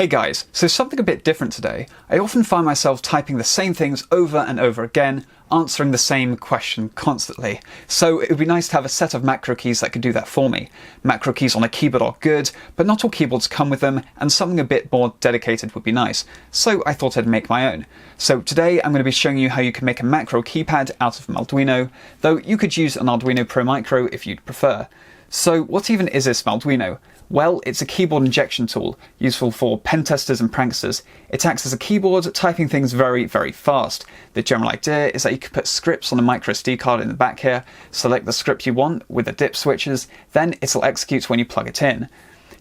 Hey guys, so something a bit different today. I often find myself typing the same things over and over again, answering the same question constantly. So it would be nice to have a set of macro keys that could do that for me. Macro keys on a keyboard are good, but not all keyboards come with them, and something a bit more dedicated would be nice. So I thought I'd make my own. So today I'm going to be showing you how you can make a macro keypad out of Malduino, though you could use an Arduino Pro Micro if you'd prefer. So what even is this Malduino? Well, it's a keyboard injection tool, useful for pen testers and pranksters. It acts as a keyboard, typing things very, very fast. The general idea is that you can put scripts on a micro SD card in the back here, select the script you want with the dip switches, then it'll execute when you plug it in.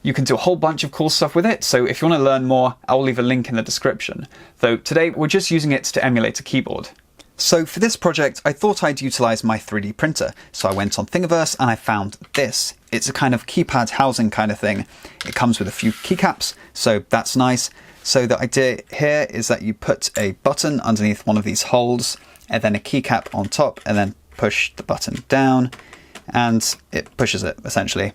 You can do a whole bunch of cool stuff with it, so if you want to learn more, I'll leave a link in the description. Though today we're just using it to emulate a keyboard. So for this project, I thought I'd utilise my 3D printer. So I went on Thingiverse and I found this. It's a kind of keypad housing kind of thing. It comes with a few keycaps, so that's nice. So the idea here is that you put a button underneath one of these holes, and then a keycap on top, and then push the button down, and it pushes it, essentially.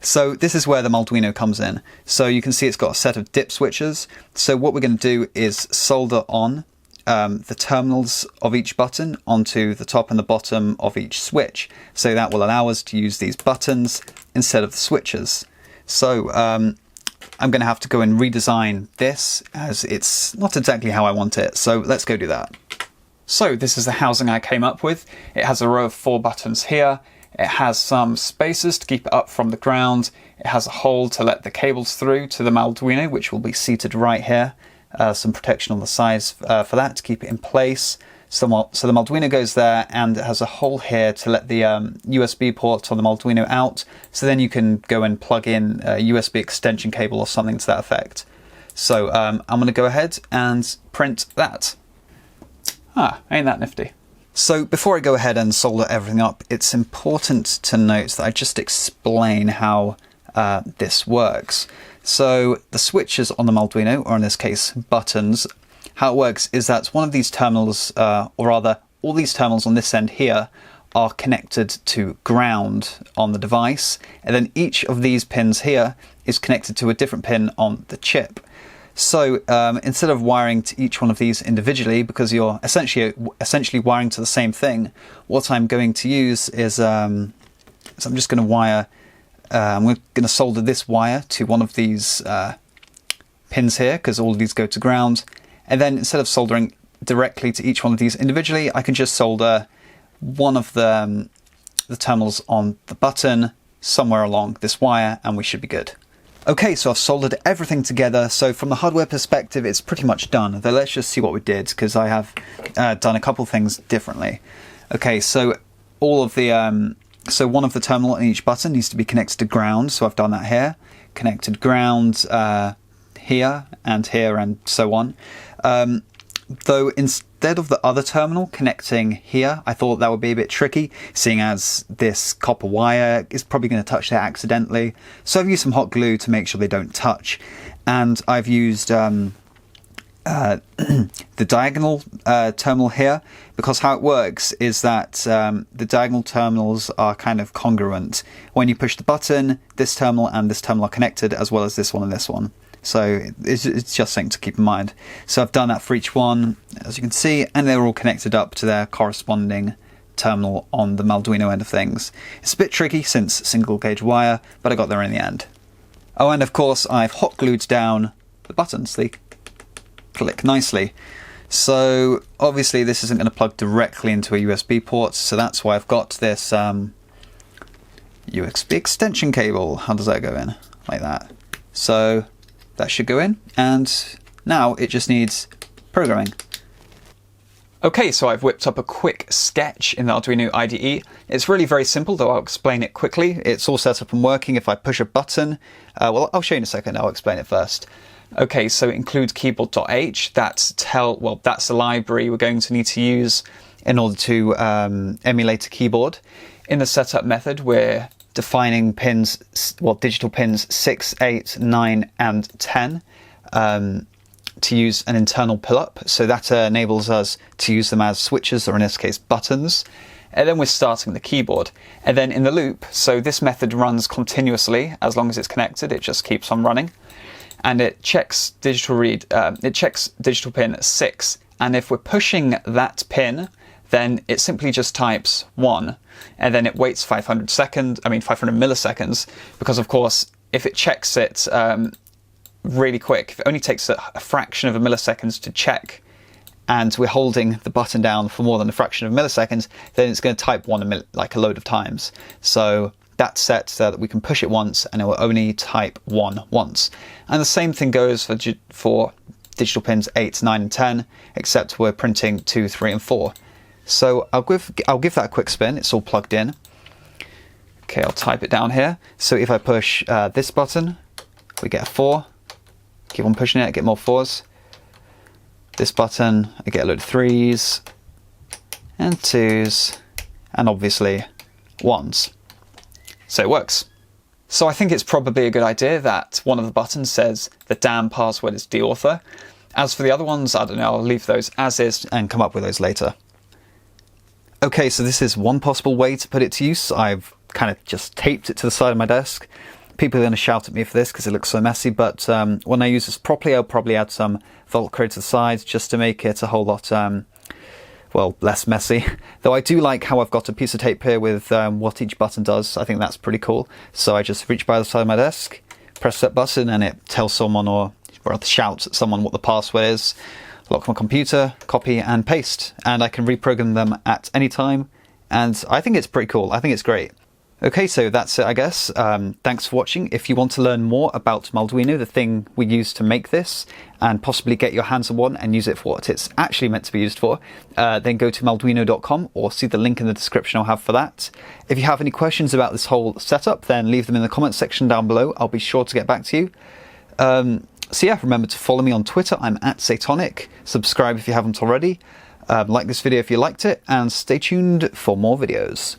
So this is where the Malduino comes in. So you can see it's got a set of dip switches. So what we're going to do is solder on the terminals of each button onto the top and the bottom of each switch. So that will allow us to use these buttons instead of the switches. So I'm going to have to go and redesign this, as it's not exactly how I want it. So let's go do that. So this is the housing I came up with. It has a row of 4 buttons here. It has some spaces to keep it up from the ground. It has a hole to let the cables through to the Malduino, which will be seated right here. Some protection on the sides for that to keep it in place. So the Malduino goes there, and it has a hole here to let the USB port on the Malduino out. So then you can go and plug in a USB extension cable or something to that effect. So I'm going to go ahead and print that. Ain't that nifty. So before I go ahead and solder everything up, it's important to note that I just explain how this works. So the switches on the Malduino, or in this case buttons, how it works is that one of these terminals, or rather all these terminals on this end here, are connected to ground on the device, and then each of these pins here is connected to a different pin on the chip. So instead of wiring to each one of these individually, because you're essentially wiring to the same thing, what I'm going to use is I'm just going to wire. I'm going to solder this wire to one of these pins here, because all of these go to ground. And then instead of soldering directly to each one of these individually, I can just solder one of the terminals on the button somewhere along this wire, and we should be good. Okay, so I've soldered everything together. So from the hardware perspective, it's pretty much done. Though let's just see what we did, because I have done a couple things differently. Okay, so all of the so one of the terminal on each button needs to be connected to ground, so I've done that here. Connected ground here, and so on. Though instead of the other terminal connecting here, I thought that would be a bit tricky, seeing as this copper wire is probably going to touch there accidentally. So I've used some hot glue to make sure they don't touch. And I've used the diagonal terminal here, because how it works is that the diagonal terminals are kind of congruent. When you push the button, this terminal and this terminal are connected, as well as this one and this one. So it's just something to keep in mind. So I've done that for each one, as you can see, and they're all connected up to their corresponding terminal on the Malduino end of things. It's a bit tricky since single gauge wire, but I got there in the end. Oh, and of course I've hot glued down the buttons. They click nicely. So obviously this isn't going to plug directly into a USB port, so that's why I've got this USB extension cable. How does that go in? Like that. So that should go in, and now it just needs programming. Okay, so I've whipped up a quick sketch in the Arduino IDE. It's really very simple, though I'll explain it quickly. It's all set up and working. If I push a button, well, I'll show you in a second. I'll explain it first. Okay, so it includes keyboard.h. That's the library we're going to need to use in order to emulate a keyboard. In the setup method, we're defining pins, well, digital pins 6, 8, 9, and 10 to use an internal pull-up. So that enables us to use them as switches, or in this case, buttons. And then we're starting the keyboard. And then in the loop, so this method runs continuously as long as it's connected. It just keeps on running. and it checks digital pin 6. And if we're pushing that pin, then it simply just types 1, and then it waits 500 milliseconds, because of course, if it checks it really quick, if it only takes a fraction of a millisecond to check, and we're holding the button down for more than a fraction of milliseconds, then it's going to type 1 like a load of times. So that's set so that we can push it once and it will only type 1 once. And the same thing goes for digital pins 8, 9 and 10, except we're printing 2, 3 and 4. So I'll give that a quick spin. It's all plugged in. Okay, I'll type it down here. So if I push this button, we get a 4. Keep on pushing it, I get more 4s. This button, I get a load of 3s and 2s and obviously 1s. So it works. So I think it's probably a good idea that one of the buttons says the damn password is deauthor. As for the other ones, I don't know, I'll leave those as is and come up with those later. Okay, so this is one possible way to put it to use. I've kind of just taped it to the side of my desk. People are going to shout at me for this because it looks so messy, but when I use this properly, I'll probably add some Velcro to the sides just to make it a whole lot, well, less messy. Though I do like how I've got a piece of tape here with what each button does. I think that's pretty cool. So I just reach by the side of my desk, press that button, and it tells someone, or rather shouts at someone what the password is. Lock my computer, copy and paste, and I can reprogram them at any time. And I think it's pretty cool. I think it's great. Okay, so that's it, I guess. Thanks for watching. If you want to learn more about Malduino, the thing we use to make this, and possibly get your hands on one and use it for what it's actually meant to be used for, then go to malduino.com or see the link in the description I'll have for that. If you have any questions about this whole setup, then leave them in the comments section down below. I'll be sure to get back to you. So yeah, remember to follow me on Twitter. I'm @Satonic. Subscribe if you haven't already. Like this video if you liked it, and stay tuned for more videos.